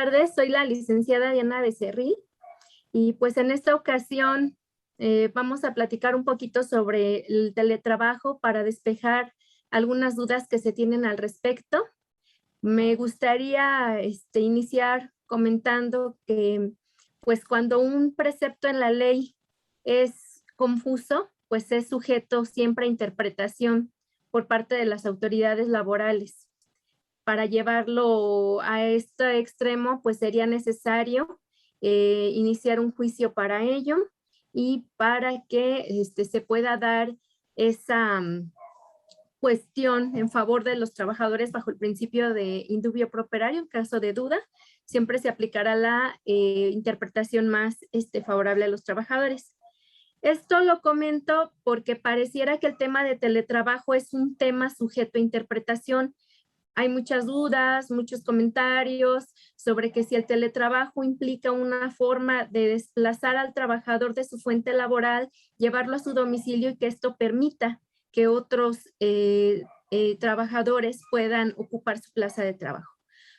tardes, soy la licenciada Diana Becerril y pues en esta ocasión vamos a platicar un poquito sobre el teletrabajo para despejar algunas dudas que se tienen al respecto. Me gustaría iniciar comentando que pues cuando un precepto en la ley es confuso, pues es sujeto siempre a interpretación por parte de las autoridades laborales. Para llevarlo a este extremo, pues sería necesario iniciar un juicio para ello y para que se pueda dar esa cuestión en favor de los trabajadores bajo el principio de indubio pro operario. En caso de duda, siempre se aplicará la interpretación más favorable a los trabajadores. Esto lo comento porque pareciera que el tema de teletrabajo es un tema sujeto a interpretación. Hay muchas dudas, muchos comentarios sobre que si el teletrabajo implica una forma de desplazar al trabajador de su fuente laboral, llevarlo a su domicilio y que esto permita que otros trabajadores puedan ocupar su plaza de trabajo.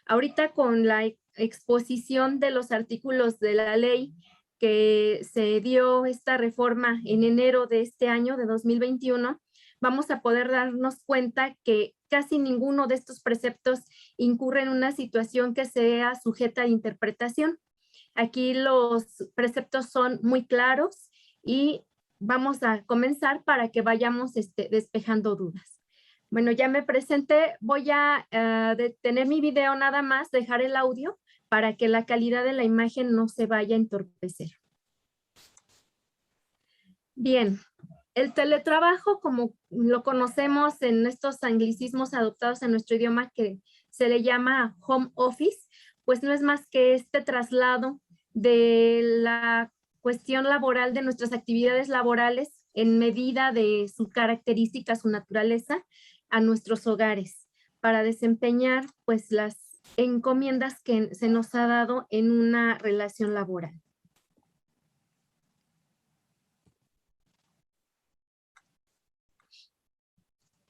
Ahorita con la exposición de los artículos de la ley que se dio esta reforma en enero de este año, de 2021, vamos a poder darnos cuenta que casi ninguno de estos preceptos incurre en una situación que sea sujeta a interpretación. Aquí los preceptos son muy claros y vamos a comenzar para que vayamos despejando dudas. Bueno, ya me presenté, voy a detener mi video nada más, dejar el audio para que la calidad de la imagen no se vaya a entorpecer. Bien. El teletrabajo, como lo conocemos en estos anglicismos adoptados en nuestro idioma que se le llama home office, pues no es más que este traslado de la cuestión laboral, de nuestras actividades laborales en medida de su característica, su naturaleza, a nuestros hogares para desempeñar pues las encomiendas que se nos ha dado en una relación laboral.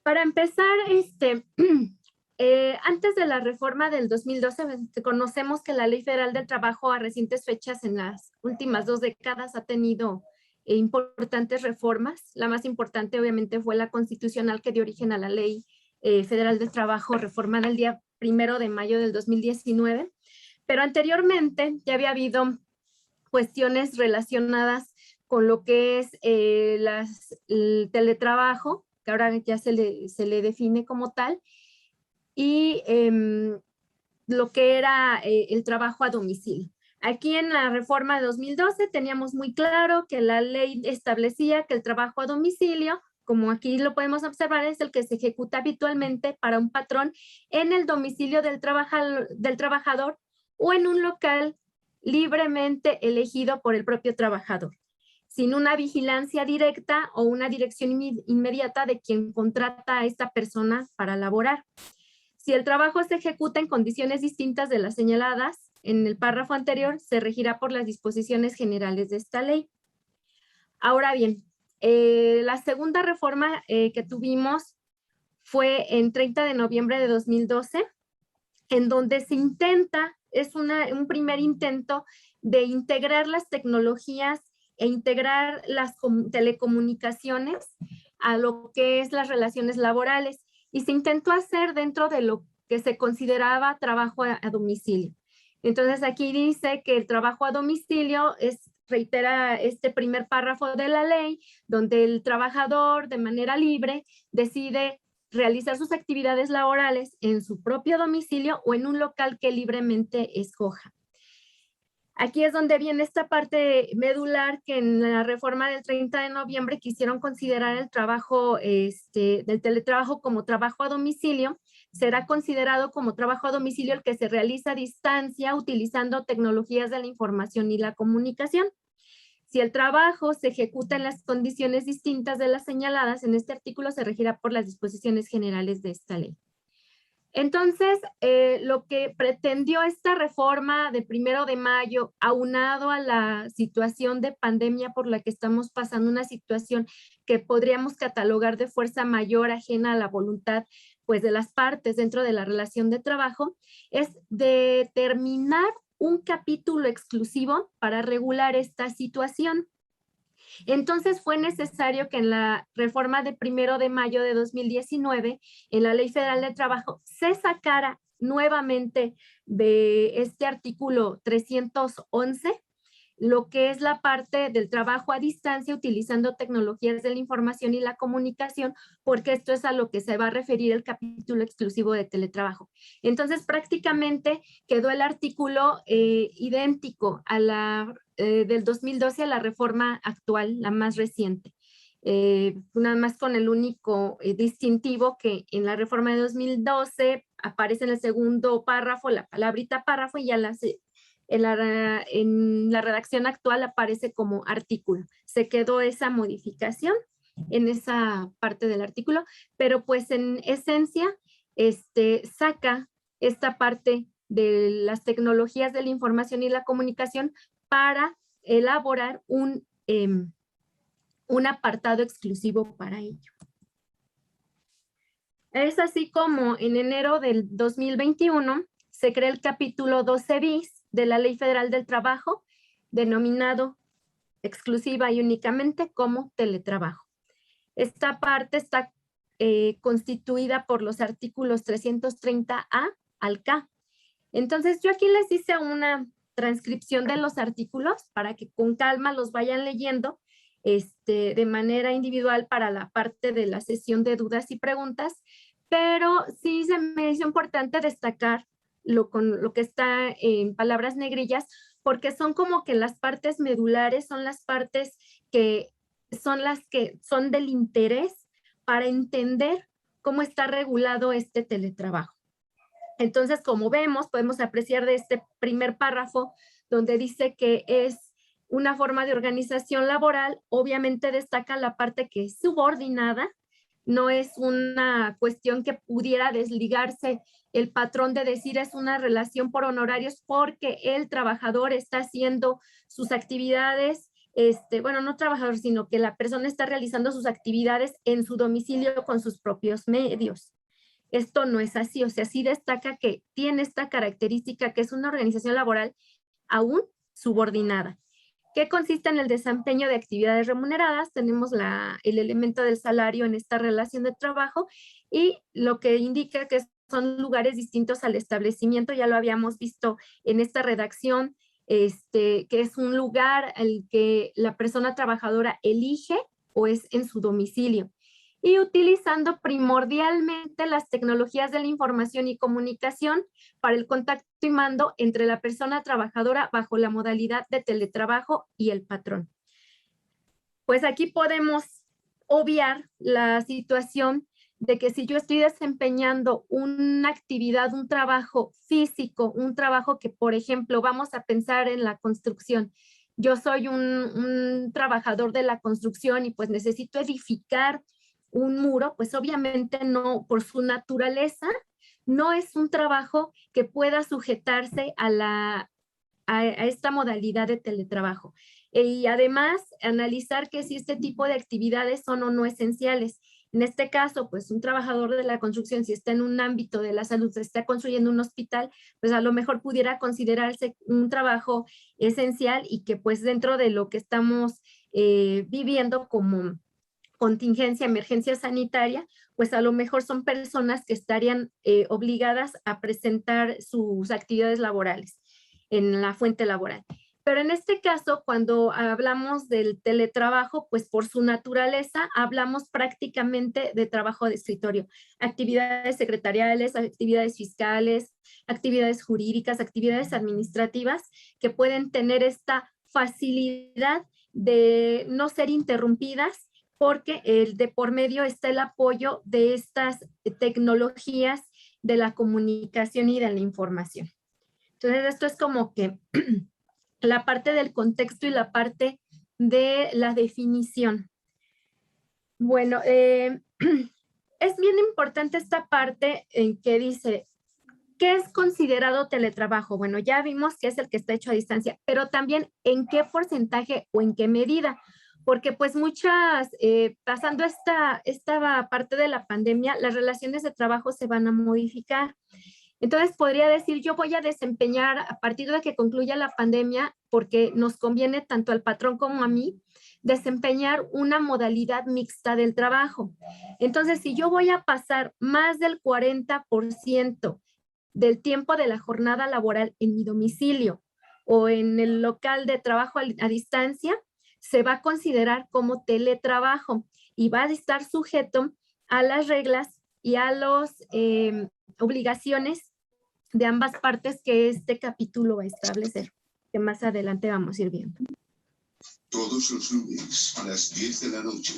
Para empezar, antes de la reforma del 2012, conocemos que la Ley Federal del Trabajo a recientes fechas, en las últimas 2 décadas, ha tenido importantes reformas. La más importante, obviamente, fue la constitucional que dio origen a la Ley Federal del Trabajo, reformada el día 1 de mayo del 2019. Pero anteriormente ya había habido cuestiones relacionadas con lo que es el teletrabajo, que ahora ya se le define como tal, y lo que era el trabajo a domicilio. Aquí en la reforma de 2012 teníamos muy claro que la ley establecía que el trabajo a domicilio, como aquí lo podemos observar, es el que se ejecuta habitualmente para un patrón en el domicilio del trabajador o en un local libremente elegido por el propio trabajador, sin una vigilancia directa o una dirección inmediata de quien contrata a esta persona para laborar. Si el trabajo se ejecuta en condiciones distintas de las señaladas en el párrafo anterior, se regirá por las disposiciones generales de esta ley. Ahora bien, la segunda reforma que tuvimos fue en 30 de noviembre de 2012, en donde se intenta, es un primer intento de integrar las tecnologías e integrar las telecomunicaciones a lo que es las relaciones laborales, y se intentó hacer dentro de lo que se consideraba trabajo a domicilio. Entonces aquí dice que el trabajo a domicilio reitera este primer párrafo de la ley, donde el trabajador de manera libre decide realizar sus actividades laborales en su propio domicilio o en un local que libremente escoja. Aquí es donde viene esta parte medular que en la reforma del 30 de noviembre quisieron considerar el trabajo del teletrabajo como trabajo a domicilio. Será considerado como trabajo a domicilio el que se realiza a distancia utilizando tecnologías de la información y la comunicación. Si el trabajo se ejecuta en las condiciones distintas de las señaladas en este artículo, se regirá por las disposiciones generales de esta ley. Entonces, lo que pretendió esta reforma de 1 de mayo, aunado a la situación de pandemia por la que estamos pasando, una situación que podríamos catalogar de fuerza mayor ajena a la voluntad pues, de las partes dentro de la relación de trabajo, es determinar un capítulo exclusivo para regular esta situación. Entonces fue necesario que en la reforma de 1 de mayo de 2019, en la Ley Federal del Trabajo, se sacara nuevamente de este artículo 311 lo que es la parte del trabajo a distancia utilizando tecnologías de la información y la comunicación, porque esto es a lo que se va a referir el capítulo exclusivo de teletrabajo. Entonces, prácticamente quedó el artículo idéntico a la del 2012 a la reforma actual, la más reciente. Nada más con el único distintivo que en la reforma de 2012 aparece en el segundo párrafo la palabrita párrafo y ya en la redacción actual aparece como artículo. Se quedó esa modificación en esa parte del artículo, pero pues en esencia saca esta parte de las tecnologías de la información y la comunicación para elaborar un apartado exclusivo para ello. Es así como en enero del 2021 se crea el capítulo 12 bis de la Ley Federal del Trabajo, denominado exclusiva y únicamente como teletrabajo. Esta parte está constituida por los artículos 330A al K. Entonces, yo aquí les hice una transcripción de los artículos para que con calma los vayan leyendo de manera individual para la parte de la sesión de dudas y preguntas, pero sí se me hizo importante destacar lo que está en palabras negrillas, porque son como que las partes medulares, son las partes que son del interés para entender cómo está regulado este teletrabajo. Entonces, como vemos, podemos apreciar de este primer párrafo donde dice que es una forma de organización laboral, obviamente destaca la parte que es subordinada, no es una cuestión que pudiera desligarse el patrón de decir es una relación por honorarios porque el trabajador está haciendo sus actividades, bueno, no trabajador, sino que la persona está realizando sus actividades en su domicilio con sus propios medios. Esto no es así, o sea, sí destaca que tiene esta característica que es una organización laboral aún subordinada. ¿Qué consiste en el desempeño de actividades remuneradas? Tenemos el elemento del salario en esta relación de trabajo y lo que indica que son lugares distintos al establecimiento, ya lo habíamos visto en esta redacción, que es un lugar al que la persona trabajadora elige o es en su domicilio. Y utilizando primordialmente las tecnologías de la información y comunicación para el contacto y mando entre la persona trabajadora bajo la modalidad de teletrabajo y el patrón. Pues aquí podemos obviar la situación de que si yo estoy desempeñando una actividad, un trabajo físico, un trabajo que, por ejemplo, vamos a pensar en la construcción. Yo soy un trabajador de la construcción y pues necesito edificar un muro, pues obviamente no, por su naturaleza, no es un trabajo que pueda sujetarse a esta modalidad de teletrabajo. Y además, analizar que si este tipo de actividades son o no esenciales. En este caso, pues un trabajador de la construcción, si está en un ámbito de la salud, se está construyendo un hospital, pues a lo mejor pudiera considerarse un trabajo esencial y que pues dentro de lo que estamos viviendo como contingencia, emergencia sanitaria, pues a lo mejor son personas que estarían obligadas a presentar sus actividades laborales en la fuente laboral. Pero en este caso, cuando hablamos del teletrabajo, pues por su naturaleza hablamos prácticamente de trabajo de escritorio, actividades secretariales, actividades fiscales, actividades jurídicas, actividades administrativas que pueden tener esta facilidad de no ser interrumpidas porque de por medio está el apoyo de estas tecnologías de la comunicación y de la información. Entonces, esto es como que la parte del contexto y la parte de la definición. Bueno, es bien importante esta parte en que dice, ¿qué es considerado teletrabajo? Bueno, ya vimos que es el que está hecho a distancia, pero también en qué porcentaje o en qué medida, porque pues pasando esta parte de la pandemia, las relaciones de trabajo se van a modificar. Entonces podría decir, yo voy a desempeñar a partir de que concluya la pandemia, porque nos conviene tanto al patrón como a mí, desempeñar una modalidad mixta del trabajo. Entonces, si yo voy a pasar más del 40% del tiempo de la jornada laboral en mi domicilio o en el local de trabajo a distancia, se va a considerar como teletrabajo y va a estar sujeto a las reglas y a las obligaciones de ambas partes que este capítulo va a establecer, que más adelante vamos a ir viendo. Todos los lunes a las 10 de la noche.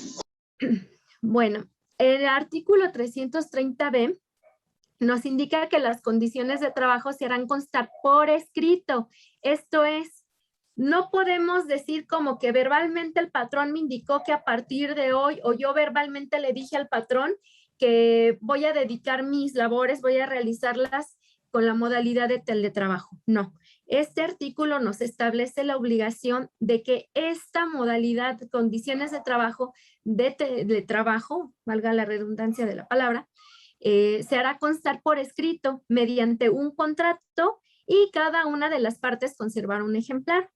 Bueno, el artículo 330b nos indica que las condiciones de trabajo se harán constar por escrito. Esto es, no podemos decir como que verbalmente el patrón me indicó que a partir de hoy, o yo verbalmente le dije al patrón que voy a dedicar mis labores, voy a realizarlas con la modalidad de teletrabajo. No, este artículo nos establece la obligación de que esta modalidad, condiciones de trabajo, de trabajo, valga la redundancia de la palabra, se hará constar por escrito mediante un contrato y cada una de las partes conservará un ejemplar.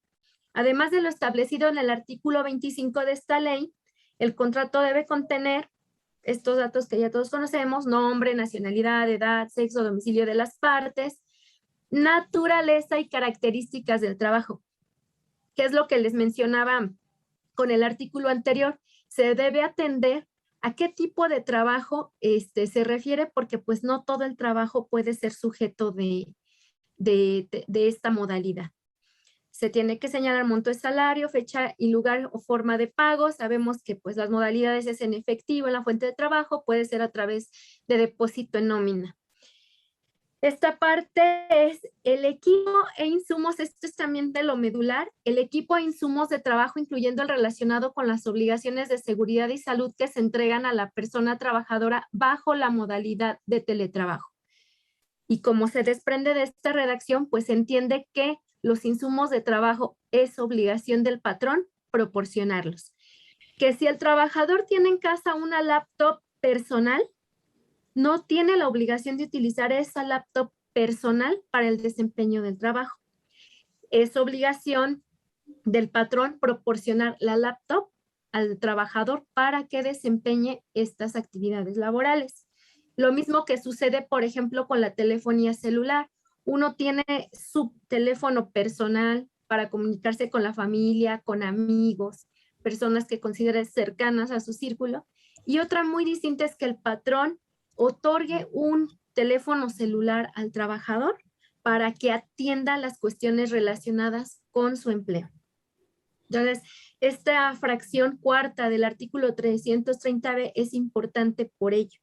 Además de lo establecido en el artículo 25 de esta ley, el contrato debe contener estos datos que ya todos conocemos: nombre, nacionalidad, edad, sexo, domicilio de las partes, naturaleza y características del trabajo, que es lo que les mencionaba con el artículo anterior. Se debe atender a qué tipo de trabajo se refiere, porque pues no todo el trabajo puede ser sujeto de esta modalidad. Se tiene que señalar monto de salario, fecha y lugar o forma de pago. Sabemos que pues las modalidades es en efectivo en la fuente de trabajo, puede ser a través de depósito en nómina. Esta parte es el equipo e insumos. Esto es también de lo medular. El equipo e insumos de trabajo, incluyendo el relacionado con las obligaciones de seguridad y salud que se entregan a la persona trabajadora bajo la modalidad de teletrabajo. Y como se desprende de esta redacción, pues se entiende que los insumos de trabajo es obligación del patrón proporcionarlos. Que si el trabajador tiene en casa una laptop personal, no tiene la obligación de utilizar esa laptop personal para el desempeño del trabajo. Es obligación del patrón proporcionar la laptop al trabajador para que desempeñe estas actividades laborales. Lo mismo que sucede, por ejemplo, con la telefonía celular. Uno tiene su teléfono personal para comunicarse con la familia, con amigos, personas que considere cercanas a su círculo. Y otra muy distinta es que el patrón otorgue un teléfono celular al trabajador para que atienda las cuestiones relacionadas con su empleo. Entonces, esta fracción cuarta del artículo 330b es importante por ello,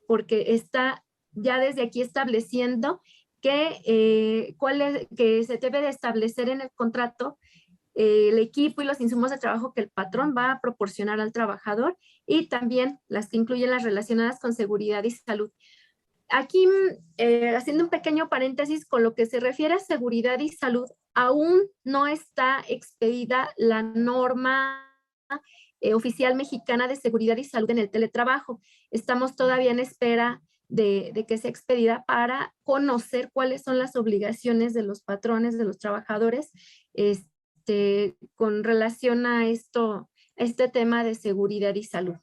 porque está ya desde aquí estableciendo que se debe de establecer en el contrato el equipo y los insumos de trabajo que el patrón va a proporcionar al trabajador, y también las que incluyen las relacionadas con seguridad y salud. Aquí, haciendo un pequeño paréntesis, con lo que se refiere a seguridad y salud, aún no está expedida la norma oficial mexicana de seguridad y salud en el teletrabajo. Estamos todavía en espera de que sea expedida para conocer cuáles son las obligaciones de los patrones, de los trabajadores, con relación a este tema de seguridad y salud.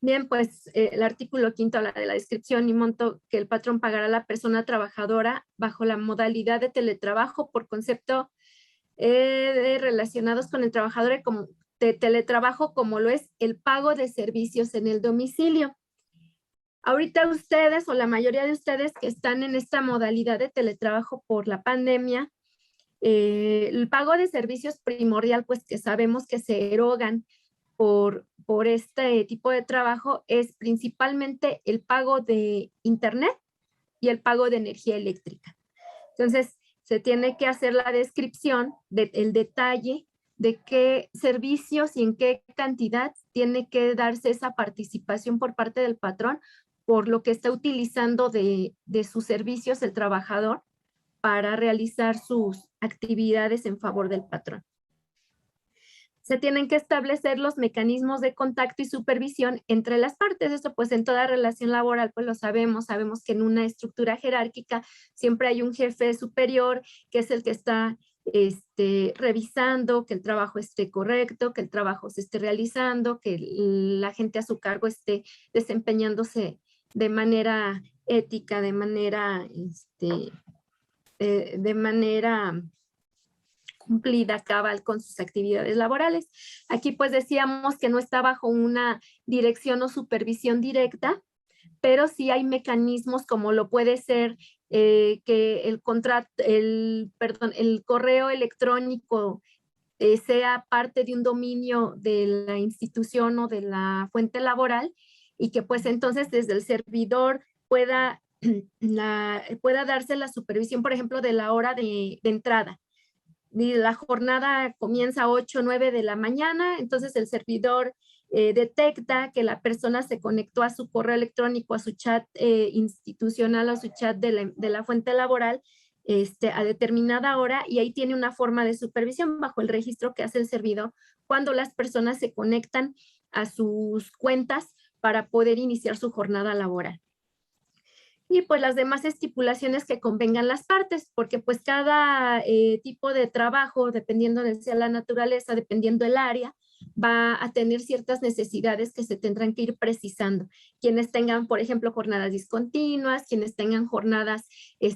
Bien, pues el artículo 5 habla de la descripción y monto que el patrón pagará a la persona trabajadora bajo la modalidad de teletrabajo por concepto relacionados con el trabajador de teletrabajo, como lo es el pago de servicios en el domicilio. Ahorita ustedes, o la mayoría de ustedes que están en esta modalidad de teletrabajo por la pandemia, el pago de servicios primordial, pues que sabemos que se erogan por este tipo de trabajo, es principalmente el pago de internet y el pago de energía eléctrica. Entonces, se tiene que hacer la descripción, el detalle de qué servicios y en qué cantidad tiene que darse esa participación por parte del patrón por lo que está utilizando de sus servicios el trabajador para realizar sus actividades en favor del patrón. Se tienen que establecer los mecanismos de contacto y supervisión entre las partes. Esto pues en toda relación laboral pues lo sabemos que en una estructura jerárquica siempre hay un jefe superior que es el que está revisando que el trabajo esté correcto, que el trabajo se esté realizando, que la gente a su cargo esté desempeñándose de manera ética, de manera cumplida, cabal con sus actividades laborales. Aquí pues decíamos que no está bajo una dirección o supervisión directa, pero sí hay mecanismos como lo puede ser que el correo electrónico sea parte de un dominio de la institución o de la fuente laboral y que pues entonces desde el servidor pueda darse la supervisión, por ejemplo, de la hora de entrada. La jornada comienza a 8 o 9 de la mañana, entonces el servidor detecta que la persona se conectó a su correo electrónico, a su chat institucional, a su chat de la fuente laboral a determinada hora y ahí tiene una forma de supervisión bajo el registro que hace el servidor cuando las personas se conectan a sus cuentas para poder iniciar su jornada laboral. Y pues las demás estipulaciones que convengan las partes, porque pues cada tipo de trabajo, dependiendo de sea la naturaleza, dependiendo el área, va a tener ciertas necesidades que se tendrán que ir precisando. Quienes tengan, por ejemplo, jornadas discontinuas, quienes tengan jornadas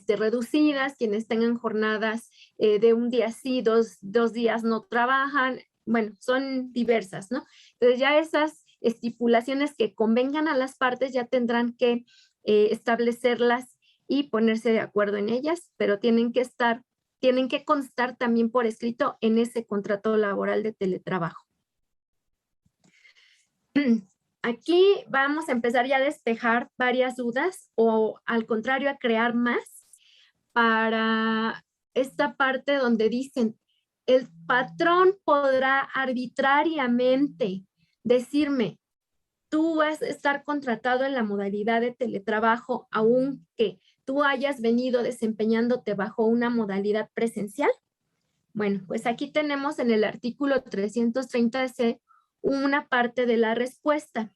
reducidas, quienes tengan jornadas de un día sí, dos días no trabajan, bueno, son diversas, ¿no? Entonces ya esas estipulaciones que convengan a las partes ya tendrán que establecerlas y ponerse de acuerdo en ellas, pero tienen que constar también por escrito en ese contrato laboral de teletrabajo. Aquí vamos a empezar ya a despejar varias dudas o al contrario a crear más para esta parte donde dicen el patrón podrá arbitrariamente decirme tú vas a estar contratado en la modalidad de teletrabajo aunque tú hayas venido desempeñándote bajo una modalidad presencial. Bueno, pues aquí tenemos en el artículo 330C una parte de la respuesta.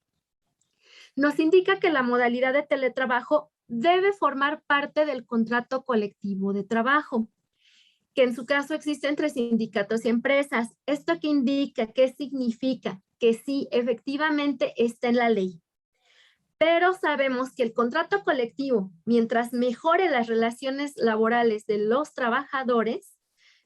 Nos indica que la modalidad de teletrabajo debe formar parte del contrato colectivo de trabajo, que en su caso existe entre sindicatos y empresas. ¿Esto qué indica? ¿Qué significa? Que sí, efectivamente está en la ley. Pero sabemos que el contrato colectivo, mientras mejore las relaciones laborales de los trabajadores,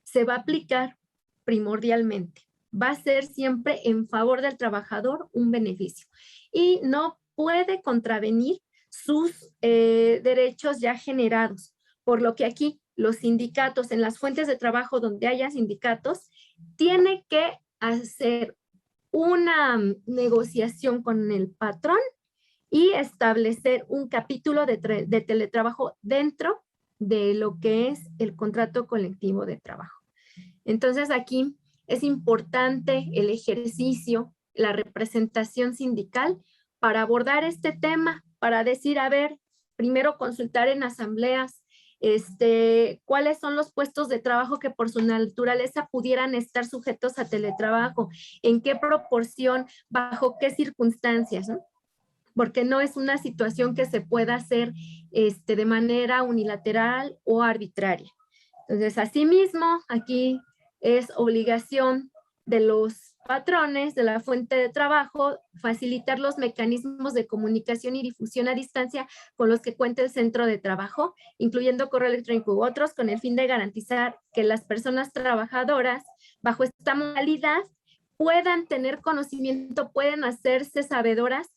se va a aplicar primordialmente. Va a ser siempre en favor del trabajador un beneficio y no puede contravenir sus derechos ya generados, por lo que aquí los sindicatos, en las fuentes de trabajo donde haya sindicatos, tiene que hacer una negociación con el patrón y establecer un capítulo de teletrabajo dentro de lo que es el contrato colectivo de trabajo. Entonces aquí es importante el ejercicio, la representación sindical para abordar este tema, para decir, a ver, primero consultar en asambleas, cuáles son los puestos de trabajo que por su naturaleza pudieran estar sujetos a teletrabajo, en qué proporción, bajo qué circunstancias, ¿no? Porque no es una situación que se pueda hacer de manera unilateral o arbitraria. Entonces, asimismo, aquí es obligación de los patrones de la fuente de trabajo facilitar los mecanismos de comunicación y difusión a distancia con los que cuenta el centro de trabajo, incluyendo correo electrónico u otros, con el fin de garantizar que las personas trabajadoras bajo esta modalidad puedan tener conocimiento, pueden hacerse sabedoras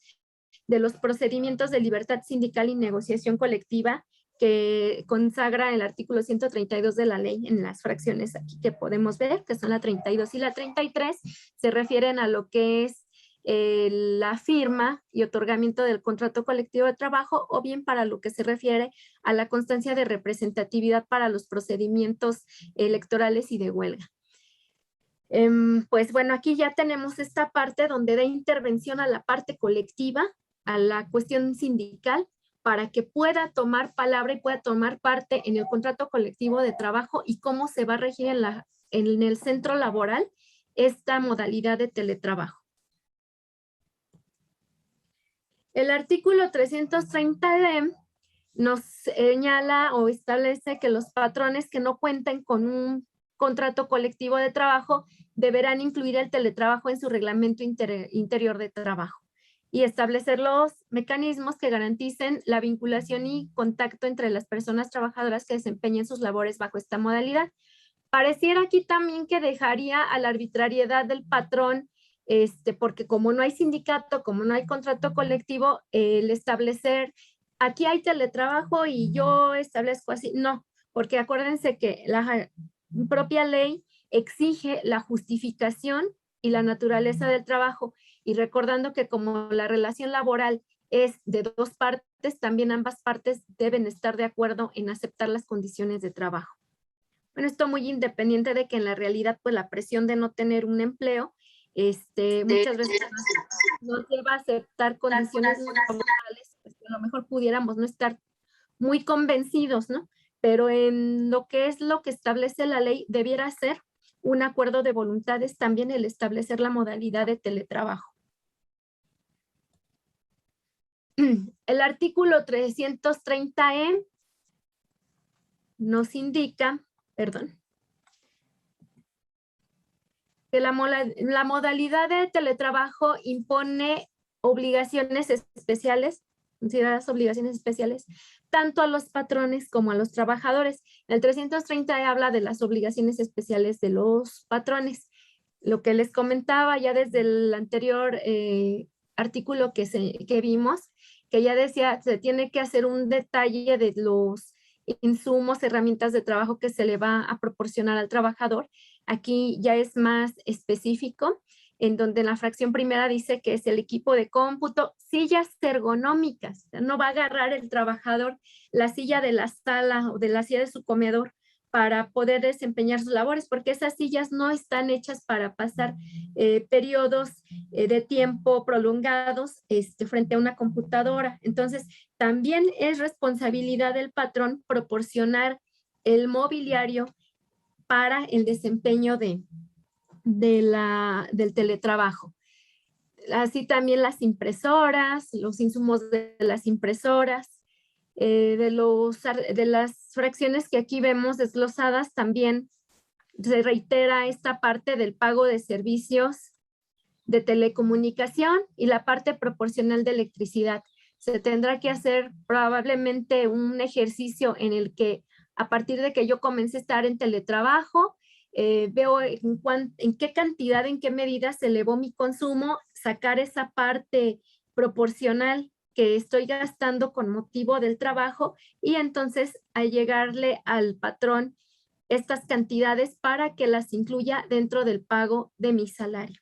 de los procedimientos de libertad sindical y negociación colectiva que consagra el artículo 132 de la ley en las fracciones aquí que podemos ver, que son la 32 y la 33, se refieren a lo que es la firma y otorgamiento del contrato colectivo de trabajo o bien para lo que se refiere a la constancia de representatividad para los procedimientos electorales y de huelga. Pues bueno, aquí ya tenemos esta parte donde da intervención a la parte colectiva, a la cuestión sindical, para que pueda tomar palabra y pueda tomar parte en el contrato colectivo de trabajo y cómo se va a regir en el centro laboral esta modalidad de teletrabajo. El artículo 330D nos señala o establece que los patrones que no cuenten con un contrato colectivo de trabajo deberán incluir el teletrabajo en su reglamento interior de trabajo y establecer los mecanismos que garanticen la vinculación y contacto entre las personas trabajadoras que desempeñen sus labores bajo esta modalidad. Pareciera aquí también que dejaría a la arbitrariedad del patrón, porque como no hay sindicato, como no hay contrato colectivo, el establecer, aquí hay teletrabajo y yo establezco así, no, porque acuérdense que la propia ley exige la justificación y la naturaleza del trabajo, y recordando que como la relación laboral es de dos partes, también ambas partes deben estar de acuerdo en aceptar las condiciones de trabajo. Bueno, esto muy independiente de que en la realidad, pues la presión de no tener un empleo, muchas veces nos lleva a aceptar condiciones laborales, pues que a lo mejor pudiéramos no estar muy convencidos, ¿no? Pero en lo que es lo que establece la ley, debiera ser un acuerdo de voluntades también el establecer la modalidad de teletrabajo. El artículo 330E nos indica, perdón, que la modalidad de teletrabajo impone obligaciones especiales, consideradas obligaciones especiales, tanto a los patrones como a los trabajadores. El 330 habla de las obligaciones especiales de los patrones. Lo que les comentaba ya desde el anterior artículo que vimos, que ya decía, se tiene que hacer un detalle de los insumos, herramientas de trabajo que se le va a proporcionar al trabajador. Aquí ya es más específico, en donde la fracción primera dice que es el equipo de cómputo, sillas ergonómicas. No va a agarrar el trabajador la silla de la sala o de la silla de su comedor para poder desempeñar sus labores, porque esas sillas no están hechas para pasar periodos de tiempo prolongados frente a una computadora. Entonces, también es responsabilidad del patrón proporcionar el mobiliario para el desempeño del teletrabajo. Así también las impresoras, los insumos de las impresoras, de las fracciones que aquí vemos desglosadas, también se reitera esta parte del pago de servicios de telecomunicación y la parte proporcional de electricidad. Se tendrá que hacer probablemente un ejercicio en el que a partir de que yo comencé a estar en teletrabajo, veo en qué cantidad, en qué medida se elevó mi consumo, sacar esa parte proporcional que estoy gastando con motivo del trabajo y entonces a llegarle al patrón estas cantidades para que las incluya dentro del pago de mi salario.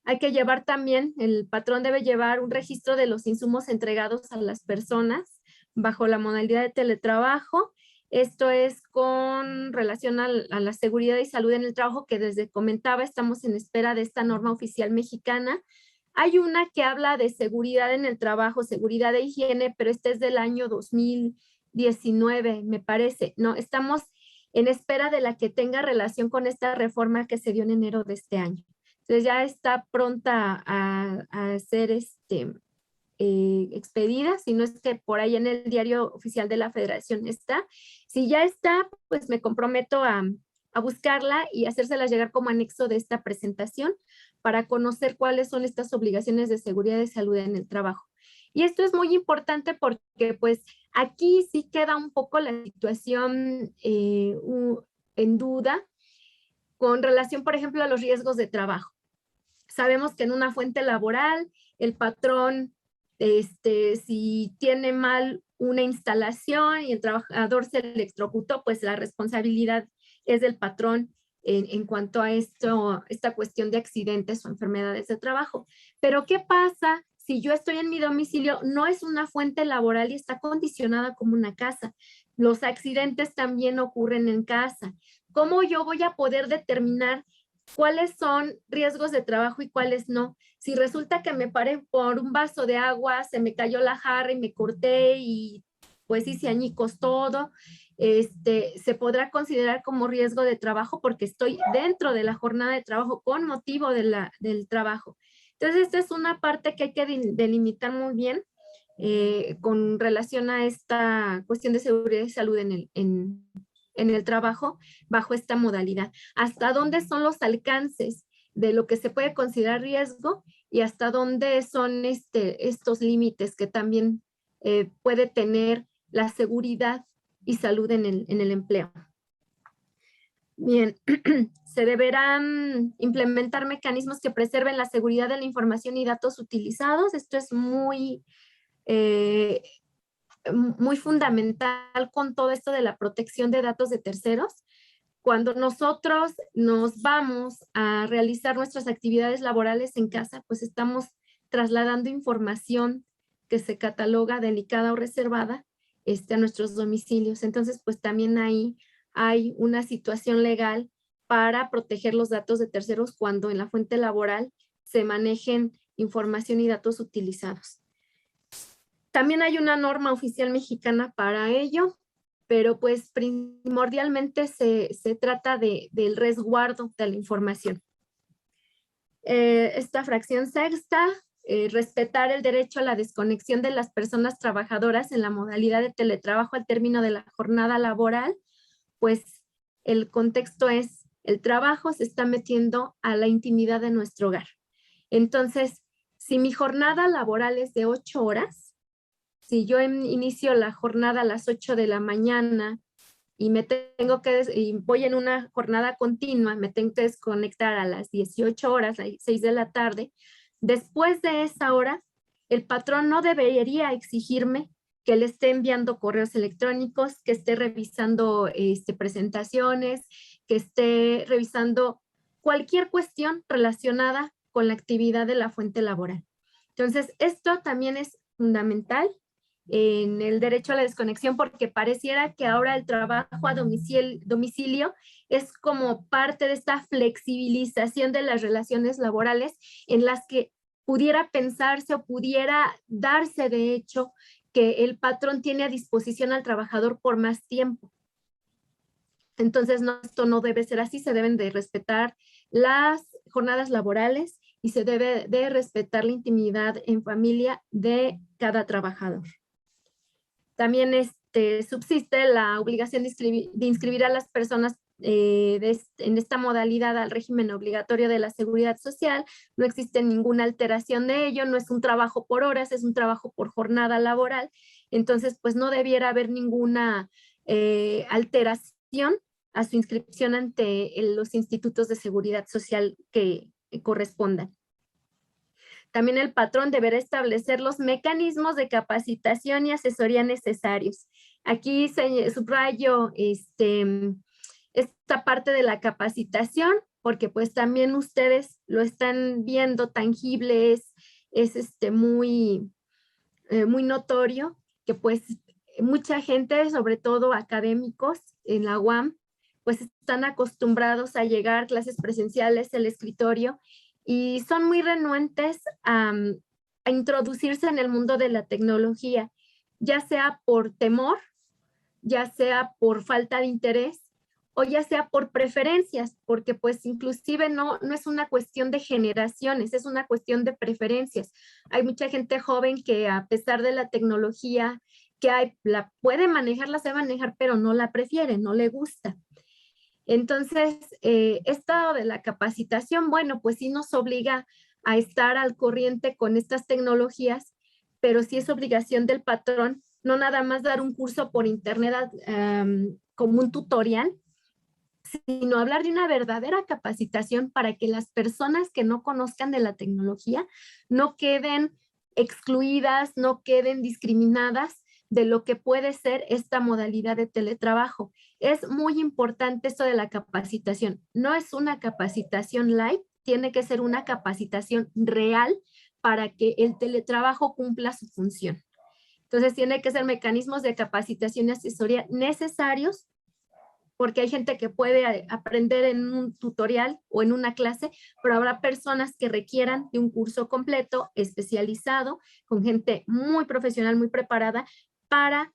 Hay que llevar también, el patrón debe llevar un registro de los insumos entregados a las personas bajo la modalidad de teletrabajo. Esto es con relación a la seguridad y salud en el trabajo, que desde comentaba, estamos en espera de esta norma oficial mexicana. Hay una que habla de seguridad en el trabajo, seguridad de higiene, pero esta es del año 2019, me parece. No, estamos en espera de la que tenga relación con esta reforma que se dio en enero de este año. Entonces ya está pronta a ser expedida, si no es que por ahí en el diario oficial de la Federación está. Si ya está, pues me comprometo a buscarla y hacérselas llegar como anexo de esta presentación para conocer cuáles son estas obligaciones de seguridad y salud en el trabajo. Y esto es muy importante porque pues aquí sí queda un poco la situación en duda con relación, por ejemplo, a los riesgos de trabajo. Sabemos que en una fuente laboral, el patrón, si tiene mal una instalación y el trabajador se electrocutó, pues la responsabilidad es del patrón en cuanto a esta cuestión de accidentes o enfermedades de trabajo. Pero ¿qué pasa si yo estoy en mi domicilio? No es una fuente laboral y está condicionada como una casa. Los accidentes también ocurren en casa. ¿Cómo yo voy a poder determinar cuáles son riesgos de trabajo y cuáles no. Si resulta que me paré por un vaso de agua, se me cayó la jarra y me corté y pues hice añicos todo, se podrá considerar como riesgo de trabajo porque estoy dentro de la jornada de trabajo con motivo del trabajo. Entonces, esta es una parte que hay que delimitar muy bien con relación a esta cuestión de seguridad y salud en el trabajo bajo esta modalidad. ¿Hasta dónde son los alcances de lo que se puede considerar riesgo y hasta dónde son estos límites que también puede tener la seguridad y salud en el empleo? Bien, se deberán implementar mecanismos que preserven la seguridad de la información y datos utilizados. Esto es muy fundamental con todo esto de la protección de datos de terceros. Cuando nosotros nos vamos a realizar nuestras actividades laborales en casa, pues estamos trasladando información que se cataloga delicada o reservada a nuestros domicilios. Entonces, pues también ahí hay una situación legal para proteger los datos de terceros cuando en la fuente laboral se manejen información y datos utilizados. También hay una norma oficial mexicana para ello, pero pues primordialmente se trata del resguardo de la información. Esta fracción sexta, respetar el derecho a la desconexión de las personas trabajadoras en la modalidad de teletrabajo al término de la jornada laboral, pues el contexto es, el trabajo se está metiendo a la intimidad de nuestro hogar. Entonces, si mi jornada laboral es de 8 horas, si yo inicio la jornada a las 8 de la mañana y y voy en una jornada continua, me tengo que desconectar a las 18 horas, a las 6 de la tarde, después de esa hora, el patrón no debería exigirme que le esté enviando correos electrónicos, que esté revisando presentaciones, que esté revisando cualquier cuestión relacionada con la actividad de la fuente laboral. Entonces, esto también es fundamental en el derecho a la desconexión porque pareciera que ahora el trabajo a domicilio es como parte de esta flexibilización de las relaciones laborales en las que pudiera pensarse o pudiera darse de hecho que el patrón tiene a disposición al trabajador por más tiempo. Entonces, no, esto no debe ser así, se deben de respetar las jornadas laborales y se debe de respetar la intimidad en familia de cada trabajador. También subsiste la obligación de inscribir a las personas en esta modalidad al régimen obligatorio de la seguridad social. No existe ninguna alteración de ello, no es un trabajo por horas, es un trabajo por jornada laboral. Entonces, pues no debiera haber ninguna alteración a su inscripción ante los institutos de seguridad social que correspondan. También el patrón deberá establecer los mecanismos de capacitación y asesoría necesarios. Aquí subrayo esta parte de la capacitación, porque pues también ustedes lo están viendo tangible, es muy notorio que pues mucha gente, sobre todo académicos en la UAM, pues están acostumbrados a llegar a clases presenciales, el escritorio, y son muy renuentes a introducirse en el mundo de la tecnología, ya sea por temor, ya sea por falta de interés, o ya sea por preferencias, porque pues inclusive no es una cuestión de generaciones, es una cuestión de preferencias. Hay mucha gente joven que a pesar de la tecnología que hay, la puede manejar, la sabe manejar, pero no la prefiere, no le gusta. Entonces, esto de la capacitación, bueno, pues sí nos obliga a estar al corriente con estas tecnologías, pero sí es obligación del patrón no nada más dar un curso por internet como un tutorial, sino hablar de una verdadera capacitación para que las personas que no conozcan de la tecnología no queden excluidas, no queden discriminadas de lo que puede ser esta modalidad de teletrabajo. Es muy importante esto de la capacitación. No es una capacitación light, tiene que ser una capacitación real para que el teletrabajo cumpla su función. Entonces, tiene que ser mecanismos de capacitación y asesoría necesarios porque hay gente que puede aprender en un tutorial o en una clase, pero habrá personas que requieran de un curso completo, especializado, con gente muy profesional, muy preparada, para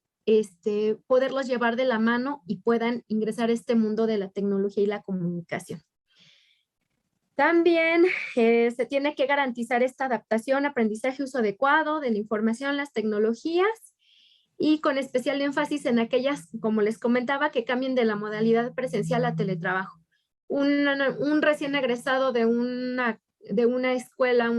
poderlos llevar de la mano y puedan ingresar a este mundo de la tecnología y la comunicación. También se tiene que garantizar esta adaptación, aprendizaje, uso adecuado de la información, las tecnologías, y con especial énfasis en aquellas, como les comentaba, que cambien de la modalidad presencial a teletrabajo. Un recién egresado de una escuela,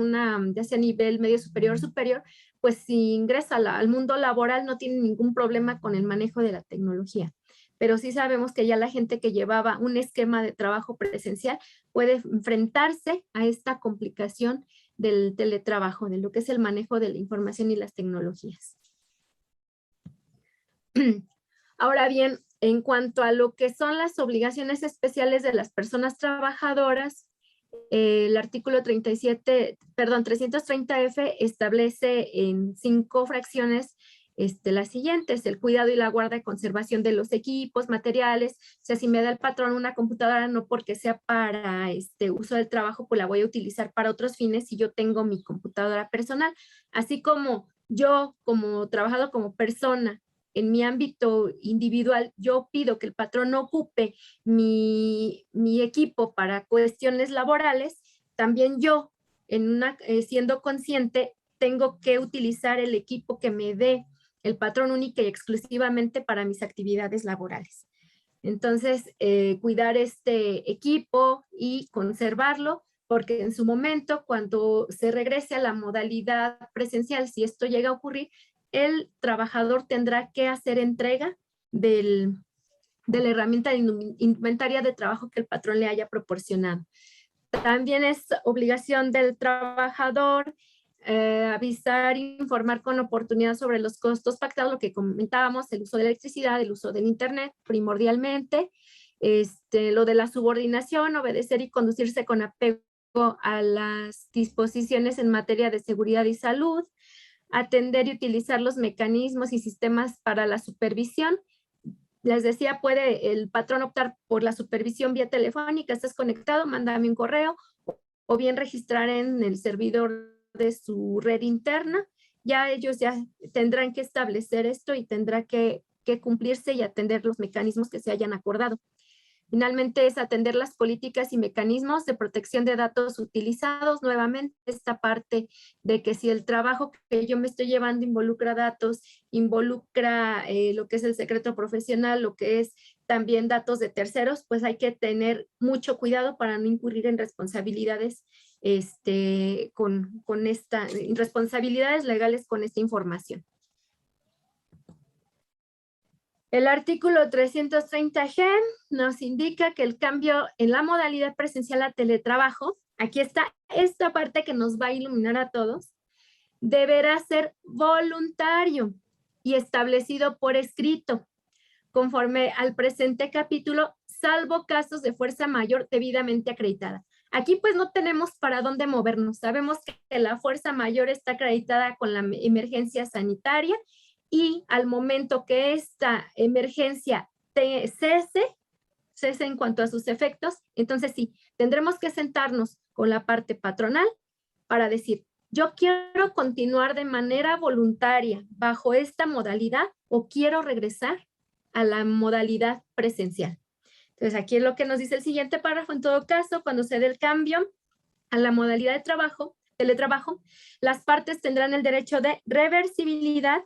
ya sea nivel medio superior, pues si ingresa al mundo laboral no tiene ningún problema con el manejo de la tecnología. Pero sí sabemos que ya la gente que llevaba un esquema de trabajo presencial puede enfrentarse a esta complicación del teletrabajo, de lo que es el manejo de la información y las tecnologías. Ahora bien, en cuanto a lo que son las obligaciones especiales de las personas trabajadoras, el artículo 330F establece en 5 fracciones las siguientes: el cuidado y la guarda y conservación de los equipos, materiales. O sea, si me da el patrón una computadora, no porque sea para uso del trabajo, pues la voy a utilizar para otros fines si yo tengo mi computadora personal. Así como yo, como trabajador, como persona, en mi ámbito individual, yo pido que el patrón no ocupe mi equipo para cuestiones laborales, también yo, siendo consciente, tengo que utilizar el equipo que me dé el patrón única y exclusivamente para mis actividades laborales. Entonces, cuidar este equipo y conservarlo, porque en su momento, cuando se regrese a la modalidad presencial, si esto llega a ocurrir, el trabajador tendrá que hacer entrega de la herramienta de inventaria de trabajo que el patrón le haya proporcionado. También es obligación del trabajador avisar e informar con oportunidad sobre los costos pactados, lo que comentábamos, el uso de la electricidad, el uso del internet primordialmente, lo de la subordinación, obedecer y conducirse con apego a las disposiciones en materia de seguridad y salud, atender y utilizar los mecanismos y sistemas para la supervisión. Les decía, puede el patrón optar por la supervisión vía telefónica, estás conectado, mándame un correo, o bien registrar en el servidor de su red interna. Ya ellos ya tendrán que establecer esto y tendrá que cumplirse y atender los mecanismos que se hayan acordado. Finalmente es atender las políticas y mecanismos de protección de datos utilizados. Nuevamente, esta parte de que si el trabajo que yo me estoy llevando involucra datos, involucra lo que es el secreto profesional, lo que es también datos de terceros, pues hay que tener mucho cuidado para no incurrir en responsabilidades responsabilidades legales con esta información. El artículo 330G nos indica que el cambio en la modalidad presencial a teletrabajo, aquí está esta parte que nos va a iluminar a todos, deberá ser voluntario y establecido por escrito, conforme al presente capítulo, salvo casos de fuerza mayor debidamente acreditada. Aquí pues no tenemos para dónde movernos. Sabemos que la fuerza mayor está acreditada con la emergencia sanitaria, y al momento que esta emergencia cese en cuanto a sus efectos, entonces sí, tendremos que sentarnos con la parte patronal para decir, yo quiero continuar de manera voluntaria bajo esta modalidad o quiero regresar a la modalidad presencial. Entonces aquí es lo que nos dice el siguiente párrafo. En todo caso, cuando se dé el cambio a la modalidad de teletrabajo, las partes tendrán el derecho de reversibilidad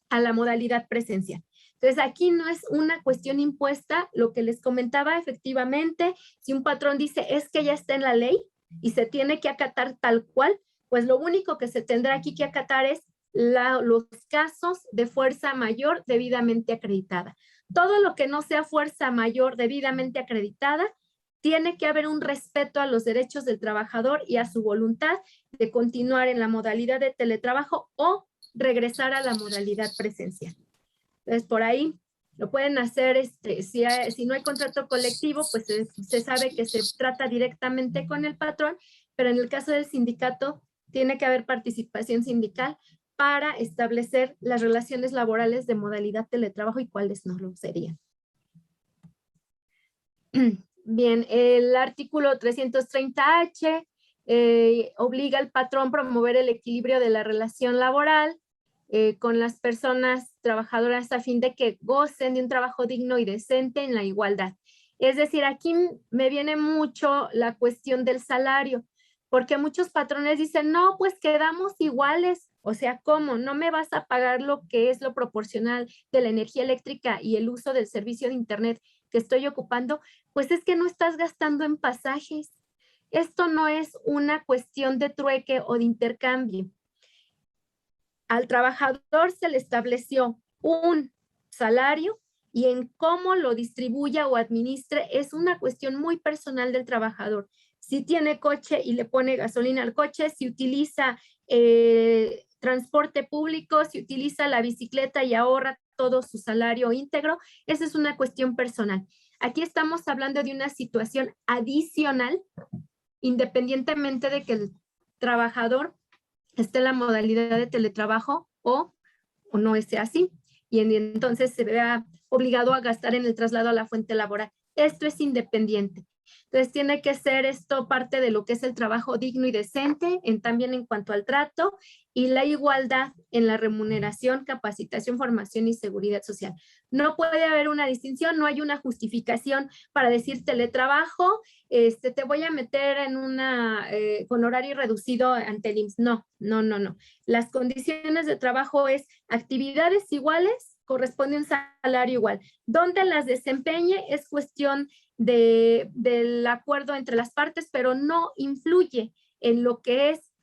a la modalidad presencial. Entonces, aquí no es una cuestión impuesta, lo que les comentaba, efectivamente, si un patrón dice es que ya está en la ley y se tiene que acatar tal cual, pues lo único que se tendrá aquí que acatar es los casos de fuerza mayor debidamente acreditada. Todo lo que no sea fuerza mayor debidamente acreditada, tiene que haber un respeto a los derechos del trabajador y a su voluntad de continuar en la modalidad de teletrabajo o regresar a la modalidad presencial. Entonces, por ahí lo pueden hacer, si no hay contrato colectivo, pues se sabe que se trata directamente con el patrón, pero en el caso del sindicato, tiene que haber participación sindical para establecer las relaciones laborales de modalidad teletrabajo y cuáles no lo serían. Bien, el artículo 330H obliga al patrón a promover el equilibrio de la relación laboral con las personas trabajadoras a fin de que gocen de un trabajo digno y decente en la igualdad. Es decir, aquí me viene mucho la cuestión del salario, porque muchos patrones dicen, no, pues quedamos iguales. O sea, ¿cómo? ¿No me vas a pagar lo que es lo proporcional de la energía eléctrica y el uso del servicio de internet que estoy ocupando? Pues es que no estás gastando en pasajes. Esto no es una cuestión de trueque o de intercambio. Al trabajador se le estableció un salario y en cómo lo distribuya o administre es una cuestión muy personal del trabajador. Si tiene coche y le pone gasolina al coche, si utiliza transporte público, si utiliza la bicicleta y ahorra todo su salario íntegro, esa es una cuestión personal. Aquí estamos hablando de una situación adicional, independientemente de que el trabajador esté en la modalidad de teletrabajo o no sea así. Y entonces se vea obligado a gastar en el traslado a la fuente laboral. Esto es independiente. Entonces tiene que ser esto parte de lo que es el trabajo digno y decente, también en cuanto al trato y la igualdad en la remuneración, capacitación, formación y seguridad social. No puede haber una distinción, no hay una justificación para decir teletrabajo, te voy a meter en una con horario reducido ante el IMSS. No, no, no, no. Las condiciones de trabajo es actividades iguales, corresponde un salario igual. Donde las desempeñe es cuestión del acuerdo entre las partes, pero no influye en lo que es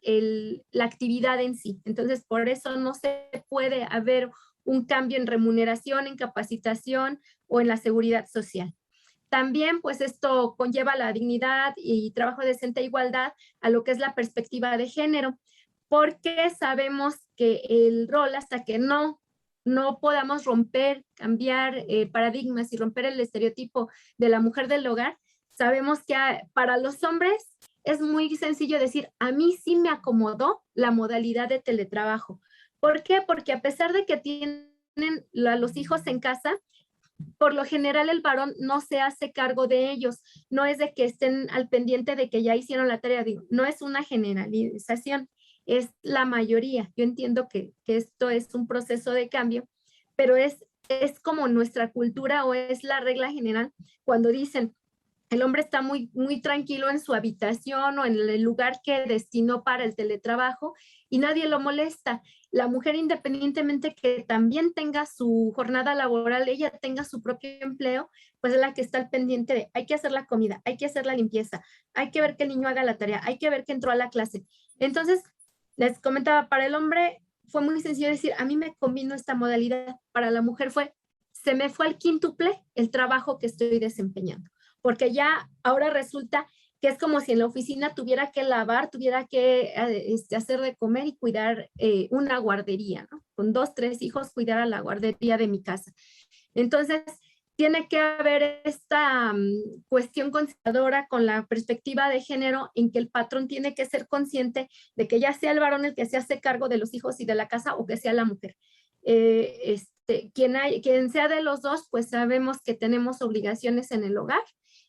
la actividad en sí. Entonces, por eso no se puede haber un cambio en remuneración, en capacitación o en la seguridad social. También, pues esto conlleva la dignidad y trabajo decente e igualdad a lo que es la perspectiva de género, porque sabemos que el rol, hasta que no podamos romper, cambiar paradigmas y romper el estereotipo de la mujer del hogar, sabemos que para los hombres es muy sencillo decir, a mí sí me acomodó la modalidad de teletrabajo. ¿Por qué? Porque a pesar de que tienen a los hijos en casa, por lo general el varón no se hace cargo de ellos, no es de que estén al pendiente de que ya hicieron la tarea, digo, no es una generalización, es la mayoría. Yo entiendo que esto es un proceso de cambio, pero es como nuestra cultura o es la regla general cuando dicen, el hombre está muy, muy tranquilo en su habitación o en el lugar que destinó para el teletrabajo y nadie lo molesta. La mujer, independientemente que también tenga su jornada laboral, ella tenga su propio empleo, pues es la que está al pendiente de, hay que hacer la comida, hay que hacer la limpieza, hay que ver que el niño haga la tarea, hay que ver que entró a la clase. Entonces, les comentaba, para el hombre fue muy sencillo decir, a mí me combino esta modalidad. Para la mujer se me fue al quíntuple el trabajo que estoy desempeñando, porque ya ahora resulta que es como si en la oficina tuviera que lavar, tuviera que hacer de comer y cuidar una guardería, ¿no? Con 2, 3 hijos, cuidar a la guardería de mi casa. Entonces, tiene que haber esta cuestión consideradora con la perspectiva de género en que el patrón tiene que ser consciente de que ya sea el varón el que se hace cargo de los hijos y de la casa o que sea la mujer. Quien sea de los dos, pues sabemos que tenemos obligaciones en el hogar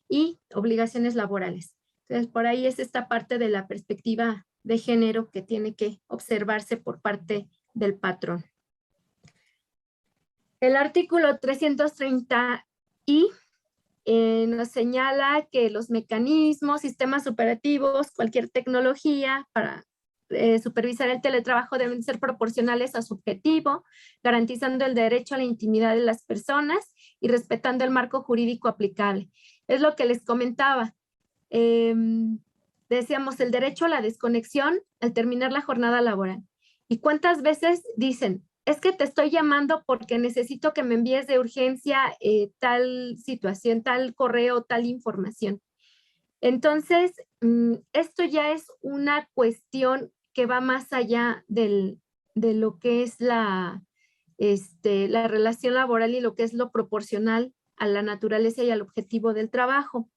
y obligaciones laborales. Entonces, por ahí es esta parte de la perspectiva de género que tiene que observarse por parte del patrón. El artículo 330I nos señala que los mecanismos, sistemas operativos, cualquier tecnología para supervisar el teletrabajo deben ser proporcionales a su objetivo, garantizando el derecho a la intimidad de las personas y respetando el marco jurídico aplicable. Es lo que les comentaba. Decíamos el derecho a la desconexión al terminar la jornada laboral. ¿Y cuántas veces dicen, es que te estoy llamando porque necesito que me envíes de urgencia tal situación, tal correo, tal información? Entonces, esto ya es una cuestión que va más allá de lo que es la relación laboral y lo que es lo proporcional a la naturaleza y al objetivo del trabajo.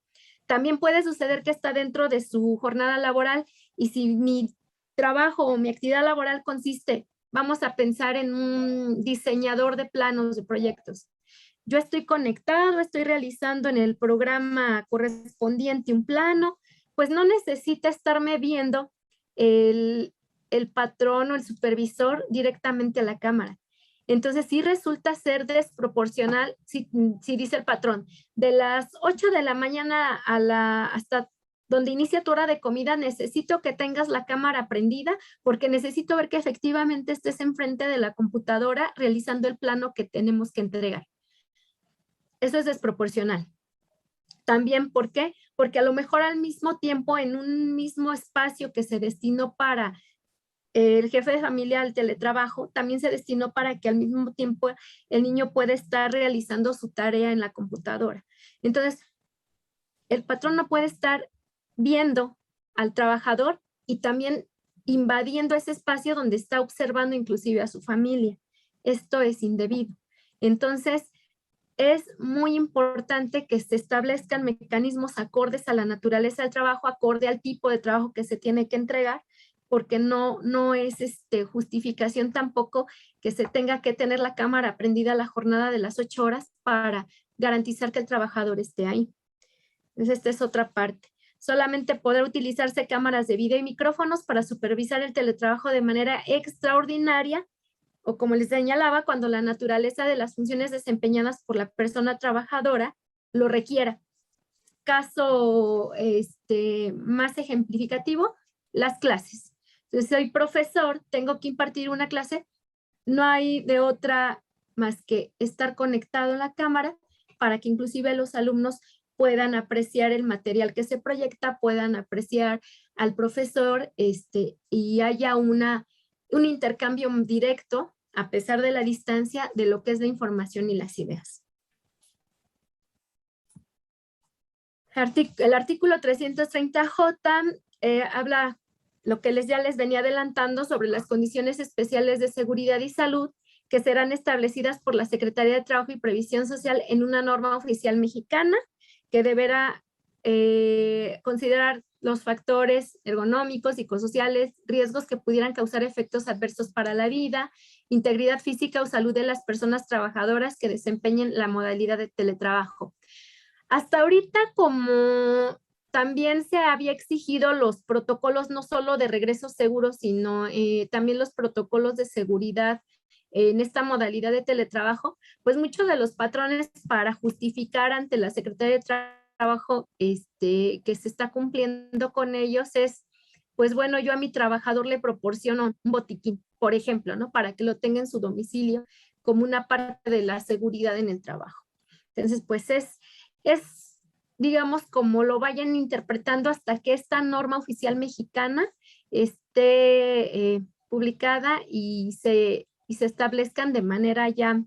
También puede suceder que está dentro de su jornada laboral y si mi trabajo o mi actividad laboral consiste, vamos a pensar en un diseñador de planos de proyectos. yo estoy conectado, estoy realizando en el programa correspondiente un plano, pues no necesita estarme viendo el patrón o el supervisor directamente a la cámara. Entonces sí resulta ser desproporcional, si dice el patrón, de las 8 de la mañana hasta donde inicia tu hora de comida, necesito que tengas la cámara prendida porque necesito ver que efectivamente estés enfrente de la computadora realizando el plano que tenemos que entregar. Eso es desproporcional. También, ¿por qué? Porque a lo mejor al mismo tiempo, en un mismo espacio que se destinó para el jefe de familia al teletrabajo, también se destinó para que al mismo tiempo el niño pueda estar realizando su tarea en la computadora. Entonces, el patrón no puede estar viendo al trabajador y también invadiendo ese espacio donde está observando inclusive a su familia. Esto es indebido. Entonces, es muy importante que se establezcan mecanismos acordes a la naturaleza del trabajo, acorde al tipo de trabajo que se tiene que entregar, porque no es justificación tampoco que se tenga que tener la cámara prendida la jornada de las 8 horas para garantizar que el trabajador esté ahí. Entonces, esta es otra parte. Solamente poder utilizarse cámaras de video y micrófonos para supervisar el teletrabajo de manera extraordinaria, o como les señalaba, cuando la naturaleza de las funciones desempeñadas por la persona trabajadora lo requiera. Caso más ejemplificativo, las clases. Entonces, soy profesor, tengo que impartir una clase, no hay de otra más que estar conectado a la cámara para que inclusive los alumnos puedan apreciar el material que se proyecta, puedan apreciar al profesor y haya un intercambio directo, a pesar de la distancia, de lo que es la información y las ideas. El artículo 330J habla lo que ya les venía adelantando sobre las condiciones especiales de seguridad y salud que serán establecidas por la Secretaría de Trabajo y Previsión Social en una norma oficial mexicana que deberá considerar los factores ergonómicos, psicosociales, riesgos que pudieran causar efectos adversos para la vida, integridad física o salud de las personas trabajadoras que desempeñen la modalidad de teletrabajo. Hasta ahorita, como también se había exigido los protocolos no solo de regreso seguro, sino también los protocolos de seguridad en esta modalidad de teletrabajo, pues muchos de los patrones para justificar ante la Secretaría de Trabajo que se está cumpliendo con ellos es, pues bueno, yo a mi trabajador le proporciono un botiquín, por ejemplo, ¿no? Para que lo tenga en su domicilio como una parte de la seguridad en el trabajo. Entonces, pues es digamos, como lo vayan interpretando hasta que esta norma oficial mexicana esté publicada y se establezcan de manera ya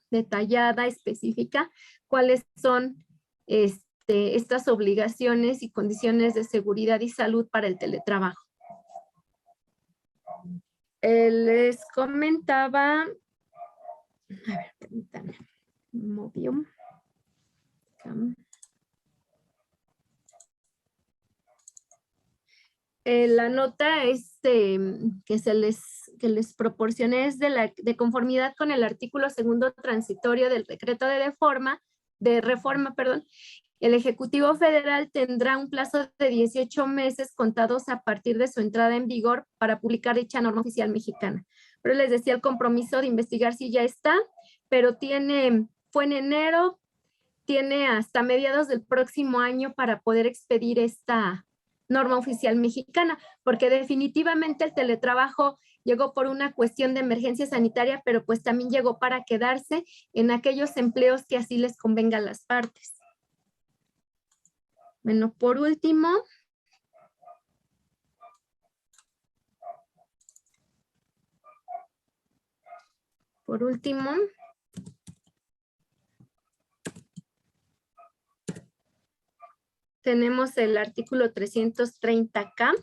detallada, específica, cuáles son estas obligaciones y condiciones de seguridad y salud para el teletrabajo. Les comentaba, a ver, permítanme, movió. La nota que les proporcioné es de conformidad con el artículo segundo transitorio del decreto de reforma, el Ejecutivo Federal tendrá un plazo de 18 meses contados a partir de su entrada en vigor para publicar dicha norma oficial mexicana. Pero les decía el compromiso de investigar si ya está, pero fue en enero, tiene hasta mediados del próximo año para poder expedir esta norma oficial mexicana, porque definitivamente el teletrabajo llegó por una cuestión de emergencia sanitaria, pero pues también llegó para quedarse en aquellos empleos que así les convenga a las partes. Bueno, por último, tenemos el artículo 330K.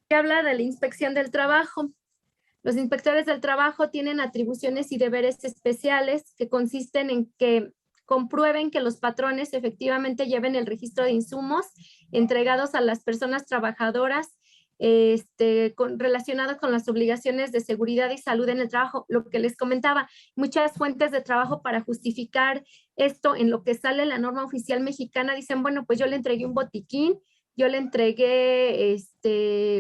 Que habla de la inspección del trabajo. Los inspectores del trabajo tienen atribuciones y deberes especiales que consisten en que comprueben que los patrones efectivamente lleven el registro de insumos entregados a las personas trabajadoras relacionado con las obligaciones de seguridad y salud en el trabajo, lo que les comentaba, muchas fuentes de trabajo para justificar esto en lo que sale la norma oficial mexicana dicen, bueno, pues yo le entregué un botiquín, yo le entregué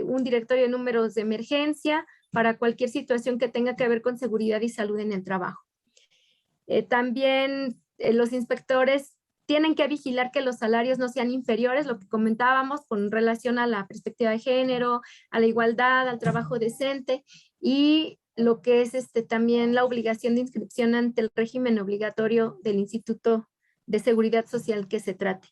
un directorio de números de emergencia para cualquier situación que tenga que ver con seguridad y salud en el trabajo. También los inspectores tienen que vigilar que los salarios no sean inferiores, lo que comentábamos con relación a la perspectiva de género, a la igualdad, al trabajo decente y lo que es también la obligación de inscripción ante el régimen obligatorio del Instituto de Seguridad Social que se trate.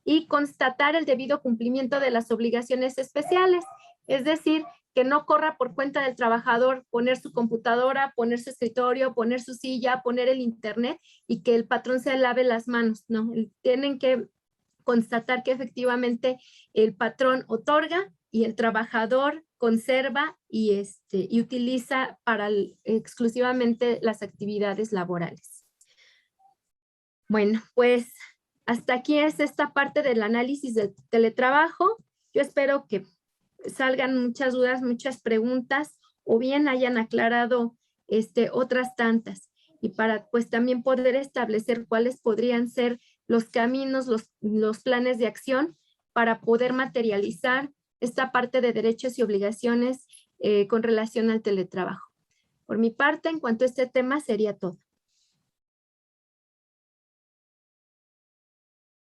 Y constatar el debido cumplimiento de las obligaciones especiales, es decir, que no corra por cuenta del trabajador poner su computadora, poner su escritorio, poner su silla, poner el internet y que el patrón se lave las manos, ¿no? Tienen que constatar que efectivamente el patrón otorga y el trabajador conserva y utiliza exclusivamente las actividades laborales. Bueno, pues hasta aquí es esta parte del análisis del teletrabajo. Yo espero que salgan muchas dudas, muchas preguntas, o bien hayan aclarado otras tantas. Y para pues también poder establecer cuáles podrían ser los caminos, los planes de acción para poder materializar esta parte de derechos y obligaciones con relación al teletrabajo. Por mi parte, en cuanto a este tema, sería todo.